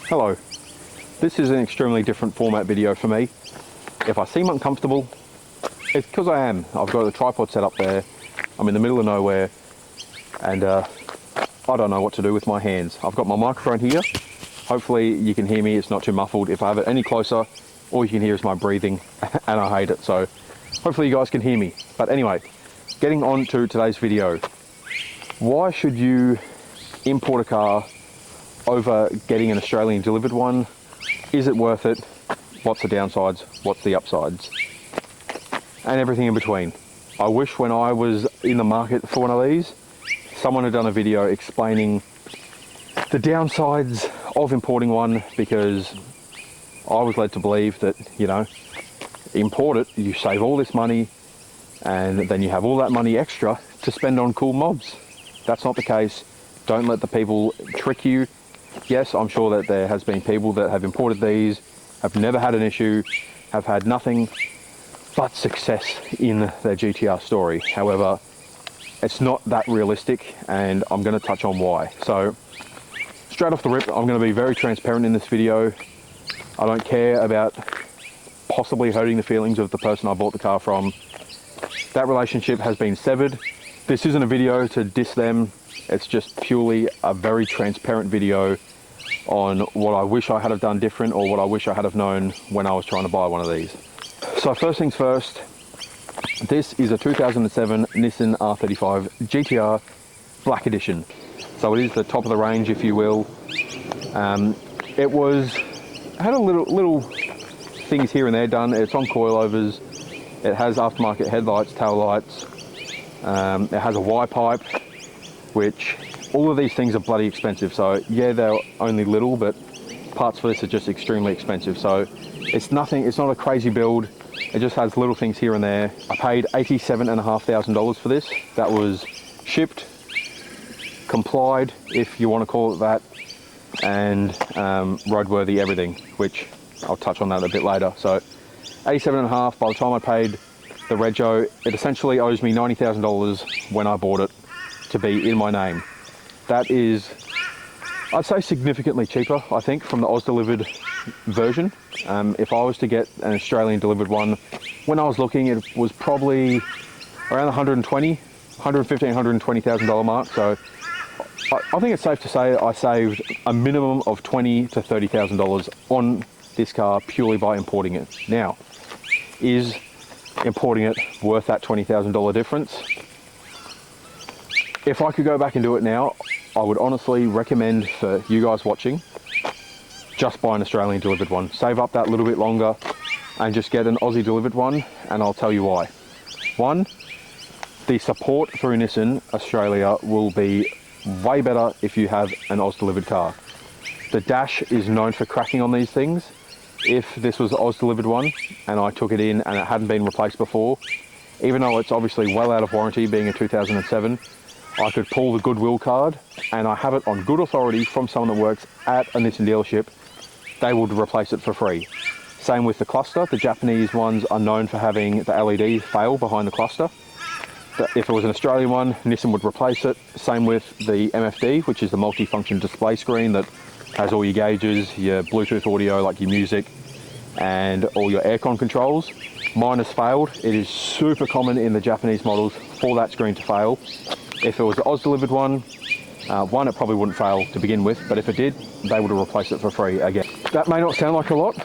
Hello, this is an extremely different format video for me. If I seem uncomfortable, it's because I am. I've got a tripod set up there, I'm in the middle of nowhere, and I don't know what to do with my hands. I've got my microphone here, hopefully you can hear me, it's not too muffled. If I have it any closer, all you can hear is my breathing, and I hate it, so hopefully you guys can hear me. But anyway, getting on to today's video. Why should you import a car over getting an Australian delivered one? Is it worth it? What's the downsides? What's the upsides? And everything in between. I wish when I was in the market for one of these, someone had done a video explaining the downsides of importing one, because I was led to believe that, you know, import it, you save all this money, and then you have all that money extra to spend on cool mobs. That's not the case. Don't let the people trick you. Yes, I'm sure that there has been people that have imported these, have never had an issue, have had nothing but success in their GTR story. However, it's not that realistic, and I'm going to touch on why. So, straight off the rip, I'm going to be very transparent in this video. I don't care about possibly hurting the feelings of the person I bought the car from. That relationship has been severed. This isn't a video to diss them. It's just purely a very transparent video on what I wish I had have done different, or what I wish I had have known when I was trying to buy one of these. So first things first, this is a 2007 Nissan R35 Gtr Black Edition. So it is the top of the range, if you will. It had a little things here and there done. It's on coilovers. It has aftermarket headlights, tail lights. It has a Y pipe, which all of these things are bloody expensive. So yeah, they're only little, but parts for this are just extremely expensive. So it's nothing, it's not a crazy build. It just has little things here and there. I paid $87,500 for this. That was shipped, complied, if you want to call it that, and roadworthy everything, which I'll touch on that a bit later. So 87.5, by the time I paid the rego, it essentially owes me $90,000 when I bought it to be in my name. That is, I'd say, significantly cheaper, I think, from the Oz delivered version. If I was to get an Australian delivered one, when I was looking, it was probably around the $115,000, $120,000 mark. So I think it's safe to say I saved a minimum of $20,000 to $30,000 on this car purely by importing it. Now, is importing it worth that $20,000 difference? If I could go back and do it now, I would honestly recommend for you guys watching, just buy an Australian delivered one. Save up that little bit longer and just get an Aussie delivered one, and I'll tell you why. One, the support through Nissan Australia will be way better if you have an Oz delivered car. The dash is known for cracking on these things. If this was an Oz delivered one and I took it in and it hadn't been replaced before, even though it's obviously well out of warranty being a 2007, I could pull the Goodwill card, and I have it on good authority from someone that works at a Nissan dealership. They would replace it for free. Same with the cluster. The Japanese ones are known for having the LED fail behind the cluster. If it was an Australian one, Nissan would replace it. Same with the MFD, which is the multi-function display screen that has all your gauges, your Bluetooth audio, like your music, and all your aircon controls. Mine has failed. It is super common in the Japanese models for that screen to fail. If it was the Oz delivered one, it probably wouldn't fail to begin with, but if it did, they would have replaced it for free again. That may not sound like a lot,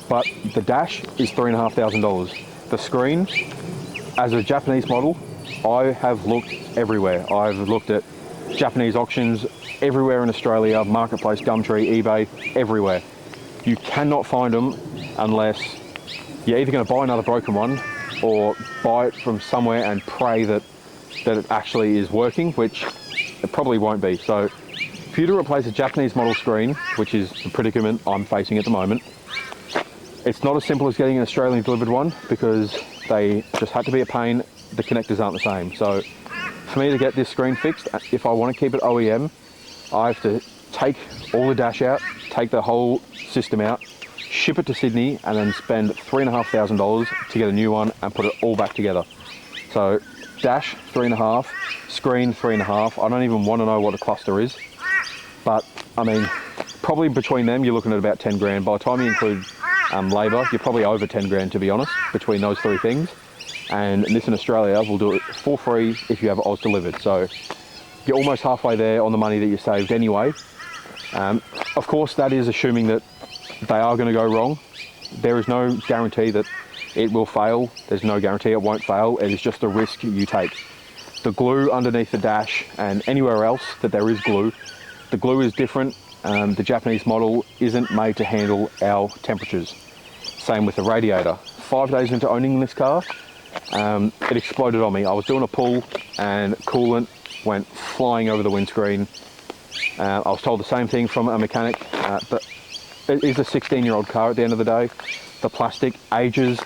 but the dash is $3,500. The screen, as a Japanese model, I have looked everywhere. I've looked at Japanese auctions everywhere in Australia, Marketplace, Gumtree, eBay, everywhere. You cannot find them unless you're either going to buy another broken one or buy it from somewhere and pray that it actually is working, which it probably won't be. So for you to replace a Japanese model screen, which is the predicament I'm facing at the moment, it's not as simple as getting an Australian delivered one, because they just had to be a pain. The connectors aren't the same. So for me to get this screen fixed, if I want to keep it OEM, I have to take all the dash out, take the whole system out, ship it to Sydney, and then spend $3,500 to get a new one and put it all back together. So dash $3,500, screen $3,500. I don't even want to know what a cluster is, but I mean, probably between them, you're looking at about 10 grand. By the time you include labour, you're probably over 10 grand, to be honest, between those three things. And Nissan Australia will do it for free if you have Oz delivered. So you're almost halfway there on the money that you saved anyway. Of course, that is assuming that they are going to go wrong. There is no guarantee that it will fail. There's no guarantee it won't fail. It is just a risk you take. The glue underneath the dash and anywhere else that there is glue, the glue is different. The Japanese model isn't made to handle our temperatures. Same with the radiator. 5 days into owning this car, it exploded on me. I was doing a pull and coolant went flying over the windscreen. I was told the same thing from a mechanic, but it is a 16-year-old car at the end of the day. The plastic ages,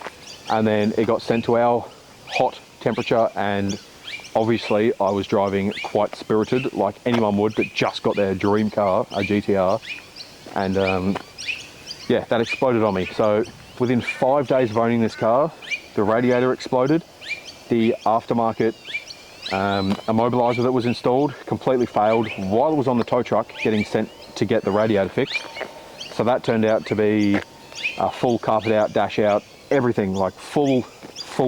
and then it got sent to our hot temperature, and obviously I was driving quite spirited, like anyone would that just got their dream car, a GTR, and yeah, that exploded on me. So within 5 days of owning this car, the radiator exploded. The aftermarket immobilizer that was installed completely failed while it was on the tow truck getting sent to get the radiator fixed. So that turned out to be a full carpet out, dash out, everything, like full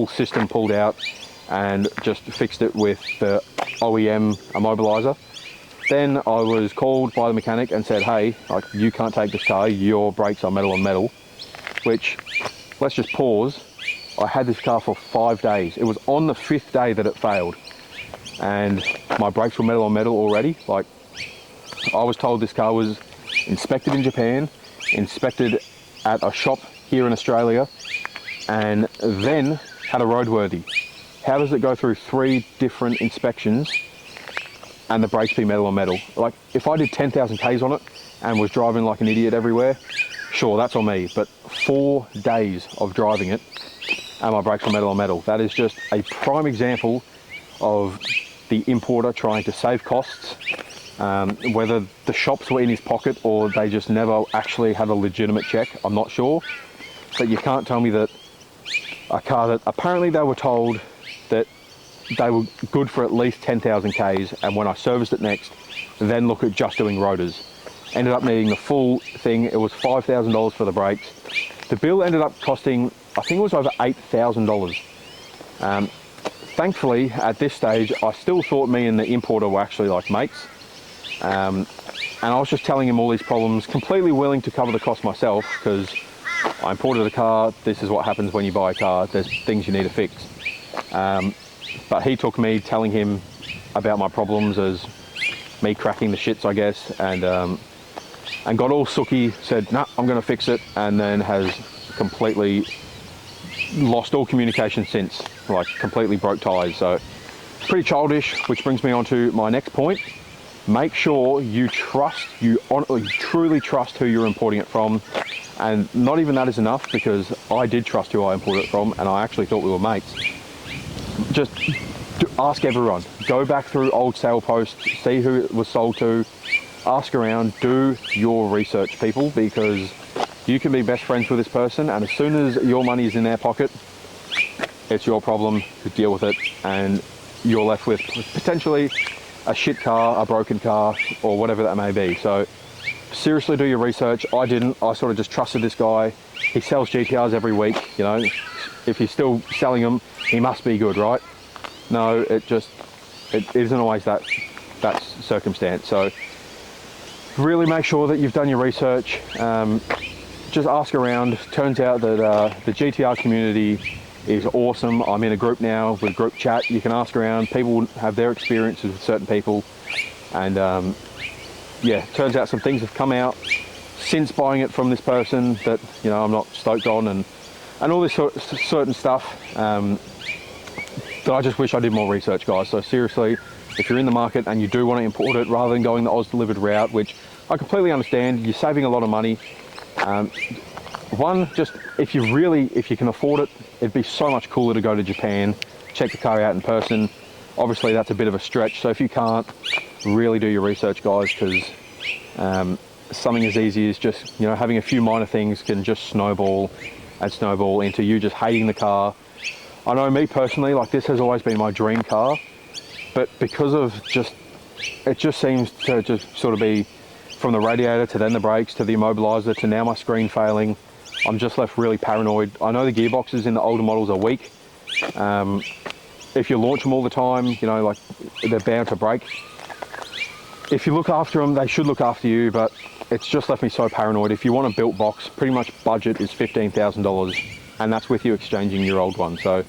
system pulled out, and just fixed it with the OEM immobilizer. Then I was called by the mechanic and said, hey, like, you can't take this car, your brakes are metal on metal. Which, let's just pause, I had this car for 5 days. It was on the 5th day that it failed, and my brakes were metal on metal already. Like, I was told this car was inspected in Japan, inspected at a shop here in Australia, and then had a roadworthy. How does it go through 3 different inspections and the brakes be metal on metal? Like, if I did 10,000 Ks on it and was driving like an idiot everywhere, sure, that's on me. But 4 days of driving it and my brakes were metal on metal. That is just a prime example of the importer trying to save costs, whether the shops were in his pocket or they just never actually had a legitimate check, I'm not sure. But you can't tell me that a car that apparently they were told that they were good for at least 10,000 Ks, and when I serviced it next, then look at just doing rotors. Ended up needing the full thing. It was $5,000 for the brakes. The bill ended up costing, I think it was over $8,000. Thankfully, at this stage, I still thought me and the importer were actually like mates. And I was just telling him all these problems, completely willing to cover the cost myself, because I imported a car. This is what happens when you buy a car. There's things you need to fix. But he took me telling him about my problems as me cracking the shits, I guess, and got all sooky, said, nah, I'm gonna fix it, and then has completely lost all communication since, like completely broke ties. So pretty childish, which brings me on to my next point. Make sure you truly trust who you're importing it from. And not even that is enough, because I did trust who I imported it from, and I actually thought we were mates. Just ask everyone. Go back through old sale posts, see who it was sold to, ask around, do your research, people, because you can be best friends with this person, and as soon as your money is in their pocket, it's your problem to deal with it, and you're left with potentially a shit car, a broken car, or whatever that may be. So seriously, do your research. I didn't. I sort of just trusted this guy. He sells GTRs every week, you know. If he's still selling them, he must be good, right? No, it isn't always that circumstance. So really make sure that you've done your research. Just ask around. Turns out that the GTR community is awesome. I'm in a group now with group chat. You can ask around. People have their experiences with certain people, and yeah, turns out some things have come out since buying it from this person that, you know, I'm not stoked on, and all this certain stuff that I just wish I did more research, guys. So seriously, if you're in the market and you do want to import it rather than going the Oz delivered route, which I completely understand, you're saving a lot of money. One, just if you can afford it, it'd be so much cooler to go to Japan, check the car out in person. Obviously that's a bit of a stretch, so if you can't, really do your research, guys, because something as easy as just, you know, having a few minor things can just snowball into you just hating the car. I know me personally, like, this has always been my dream car, but because of it just seems to just sort of be from the radiator to then the brakes to the immobilizer to now my screen failing. I'm just left really paranoid. I know the gearboxes in the older models are weak. If you launch them all the time, you know, like, they're bound to break. If you look after them, they should look after you, but it's just left me so paranoid. If you want a built box, pretty much budget is $15,000, and that's with you exchanging your old one. So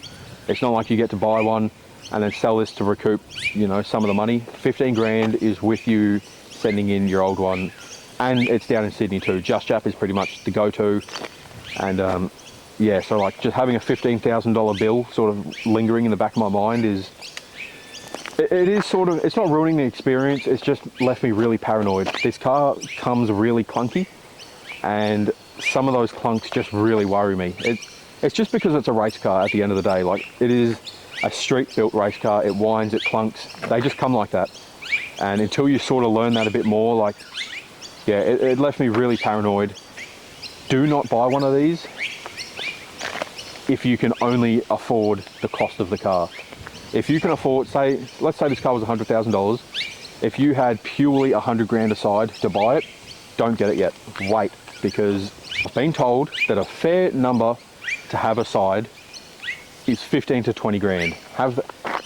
it's not like you get to buy one and then sell this to recoup, you know, some of the money. 15 grand is with you sending in your old one, and it's down in Sydney too. Just Jap is pretty much the go-to, and yeah, so like just having a $15,000 bill sort of lingering in the back of my mind is, it is sort of, it's not ruining the experience, it's just left me really paranoid. This car comes really clunky, and some of those clunks just really worry me. It's just because it's a race car at the end of the day. Like, it is a street-built race car. It whines, it clunks. They just come like that. And until you sort of learn that a bit more, like, yeah, it left me really paranoid. Do not buy one of these if you can only afford the cost of the car. If you can afford, say, let's say this car was $100,000. If you had purely 100 grand aside to buy it, don't get it yet. Wait, because I've been told that a fair number to have aside is 15 to 20 grand. Have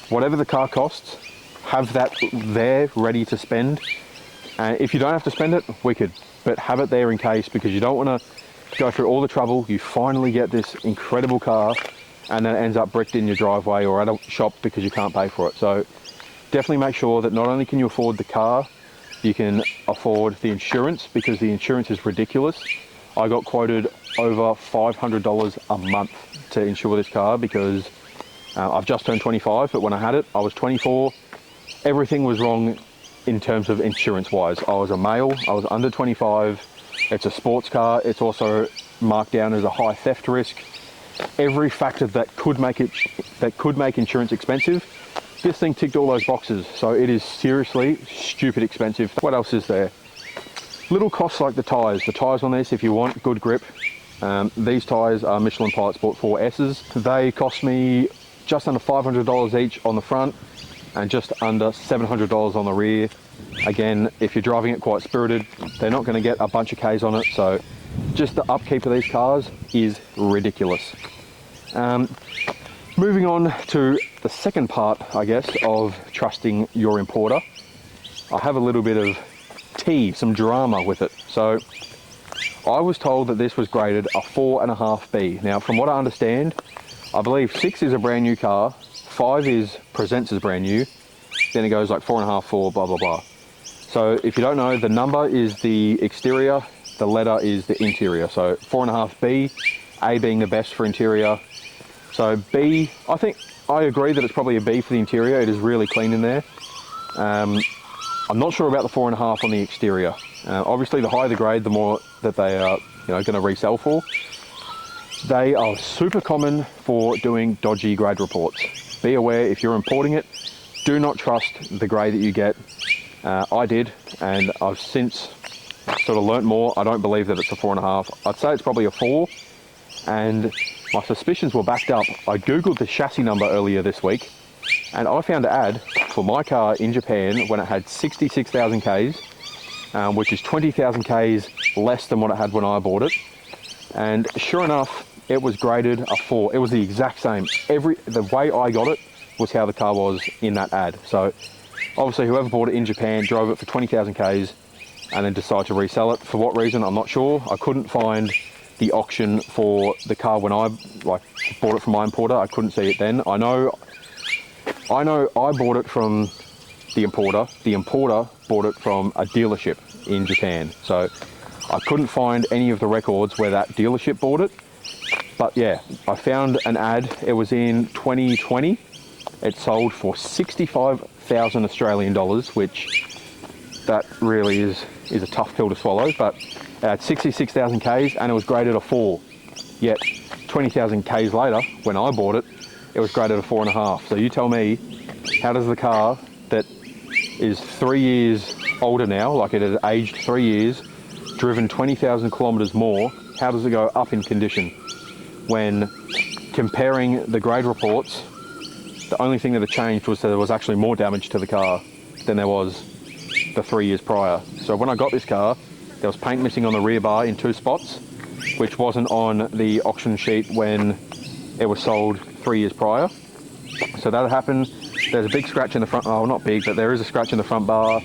whatever the car costs, have that there ready to spend. And if you don't have to spend it, wicked, but have it there in case, because you don't want to go through all the trouble. You finally get this incredible car and then it ends up bricked in your driveway or at a shop because you can't pay for it. So definitely make sure that not only can you afford the car, you can afford the insurance, because the insurance is ridiculous. I got quoted over $500 a month to insure this car because I've just turned 25, but when I had it, I was 24. Everything was wrong in terms of insurance wise. I was a male, I was under 25. It's a sports car. It's also marked down as a high theft risk. Every factor that could make insurance expensive, this thing ticked all those boxes. So it is seriously stupid expensive. What else is there? Little costs like the tyres. The tyres on this, if you want good grip, these tyres are Michelin Pilot Sport 4S's. They cost me just under $500 each on the front and just under $700 on the rear. Again, if you're driving it quite spirited, they're not going to get a bunch of Ks on it, so just the upkeep of these cars is ridiculous. Moving on to the second part, I guess, of trusting your importer. I have a little bit of tea, some drama with it. So I was told that this was graded a 4.5B. Now, from what I understand, I believe 6 is a brand new car, 5 presents as brand new, then it goes like 4.5, 4, blah, blah, blah. So if you don't know, the number is the exterior, the letter is the interior. So 4.5B, A being the best for interior. So B, I think, I agree that it's probably a B for the interior. It is really clean in there. I'm not sure about the 4.5 on the exterior. Obviously, the higher the grade, the more that they are, going to resell for. They are super common for doing dodgy grade reports. Be aware, if you're importing it, do not trust the grade that you get. I did, and I've since sort of learnt more. I don't believe that it's a 4.5. I'd say it's probably a 4, and my suspicions were backed up. I googled the chassis number earlier this week, and I found an ad for my car in Japan when it had 66,000 Ks, which is 20,000 Ks less than what it had when I bought it. And sure enough, it was graded a 4. It was the exact same. The way I got it was how the car was in that ad. So obviously whoever bought it in Japan drove it for 20,000 Ks and then decided to resell it. For what reason, I'm not sure. I couldn't find the auction for the car when I bought it from my importer. I couldn't see it then. I know I bought it from the importer. The importer bought it from a dealership in Japan. So I couldn't find any of the records where that dealership bought it. But yeah, I found an ad. It was in 2020. It sold for 65,000 Australian dollars, which that really is a tough pill to swallow. But it had 66,000 Ks and it was graded a 4. Yet 20,000 Ks later, when I bought it, it was graded a 4.5. So you tell me, how does the car that is 3 years older now, like it has aged 3 years, driven 20,000 kilometers more, how does it go up in condition? When comparing the grade reports, the only thing that had changed was that there was actually more damage to the car than there was the 3 years prior. So when I got this car, there was paint missing on the rear bar in 2 spots, which wasn't on the auction sheet when it was sold 3 years prior. So that happened. There's a big scratch in the front, oh not big, but there is a scratch in the front bar.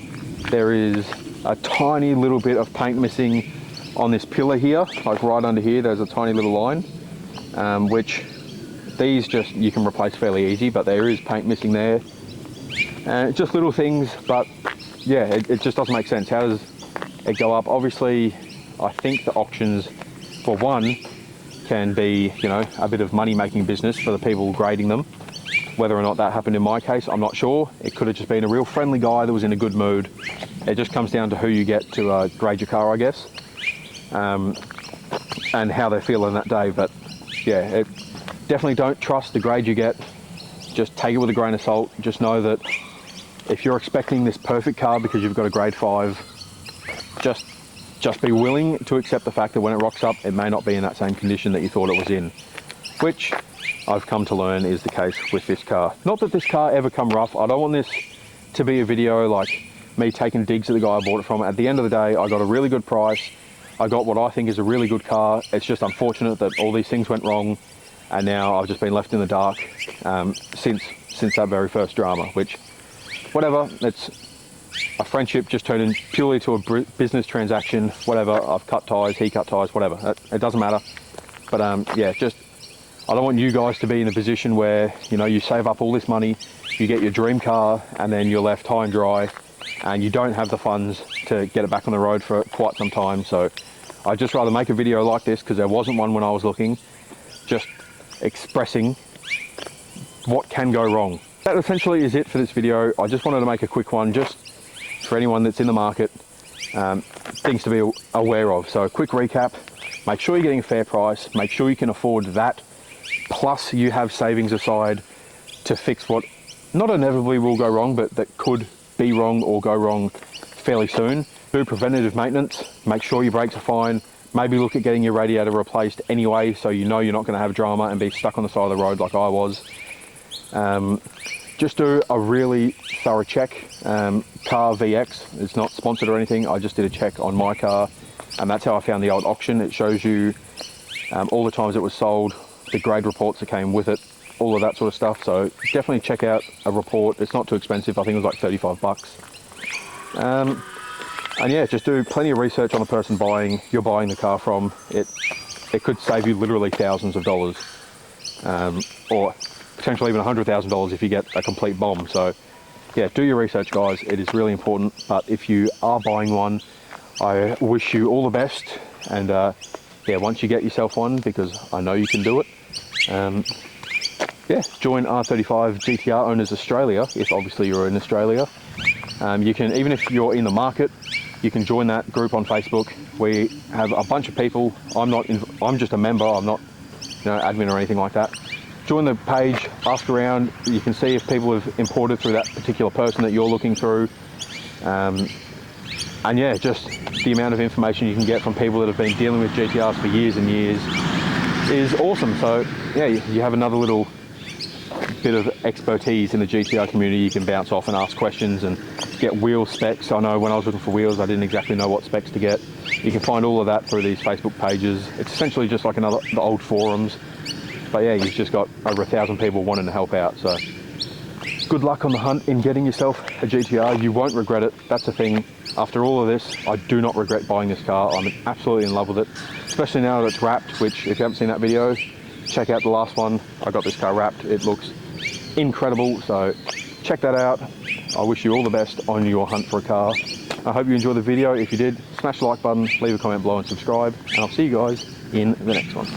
There is a tiny little bit of paint missing on this pillar here, like right under here, there's a tiny little line, which these just, you can replace fairly easy, but there is paint missing there. And just little things, but yeah, it just doesn't make sense. How does it go up? Obviously, I think the auctions, for one, can be, you know, a bit of money-making business for the people grading them. Whether or not that happened in my case, I'm not sure. It could have just been a real friendly guy that was in a good mood. It just comes down to who you get to grade your car, I guess, and how they're feeling that day. But yeah, definitely don't trust the grade you get. Just take it with a grain of salt. Just know that if you're expecting this perfect car because you've got a grade 5, just be willing to accept the fact that when it rocks up, it may not be in that same condition that you thought it was in, which I've come to learn is the case with this car. Not that this car ever come rough. I don't want this to be a video like me taking digs at the guy I bought it from. At the end of the day, I got a really good price. I got what I think is a really good car. It's just unfortunate that all these things went wrong, and now I've just been left in the dark since that very first drama, which, whatever, it's a friendship just turned in purely to a business transaction. Whatever, I've cut ties, he cut ties, whatever, it doesn't matter. But yeah, just, I don't want you guys to be in a position where, you know, you save up all this money, you get your dream car, and then you're left high and dry, and you don't have the funds to get it back on the road for quite some time. So I'd just rather make a video like this, because there wasn't one when I was looking, just expressing what can go wrong. That essentially is it for this video. I just wanted to make a quick one, just for anyone that's in the market, things to be aware of. So a quick recap, make sure you're getting a fair price, make sure you can afford that, plus you have savings aside to fix what not inevitably will go wrong, but that could be wrong or go wrong fairly soon. Do preventative maintenance, make sure your brakes are fine, maybe look at getting your radiator replaced anyway, so you know you're not going to have drama and be stuck on the side of the road like I was. Just do a really thorough check. Car VX, it's not sponsored or anything, I just did a check on my car, and that's how I found the old auction. It shows you all the times it was sold, the grade reports that came with it, all of that sort of stuff. So definitely check out a report. It's not too expensive, I think it was like 35 bucks. And yeah, just do plenty of research on the person you're buying the car from. It could save you literally thousands of dollars, or potentially even $100,000 if you get a complete bomb. So yeah, do your research, guys. It is really important. But if you are buying one, I wish you all the best. And yeah, once you get yourself one, because I know you can do it, yeah, join R35 Gtr Owners Australia, if obviously you're in Australia. You can, even if you're in the market, you can join that group on Facebook. We have a bunch of people. I'm just a member. I'm not, you know, admin or anything like that. Join the page, ask around. You can see if people have imported through that particular person that you're looking through. And yeah, just the amount of information you can get from people that have been dealing with GTRs for years and years is awesome. So yeah, you have another little bit of expertise in the GTR community. You can bounce off and ask questions and get wheel specs. I know when I was looking for wheels, I didn't exactly know what specs to get. You can find all of that through these Facebook pages. It's essentially just like the old forums. But yeah, you've just got over 1,000 people wanting to help out. So good luck on the hunt in getting yourself a GTR. You won't regret it. That's the thing. After all of this, I do not regret buying this car. I'm absolutely in love with it, especially now that it's wrapped, which if you haven't seen that video, check out the last one. I got this car wrapped. It looks incredible. So check that out. I wish you all the best on your hunt for a car. I hope you enjoyed the video. If you did, smash the like button, leave a comment below and subscribe. And I'll see you guys in the next one.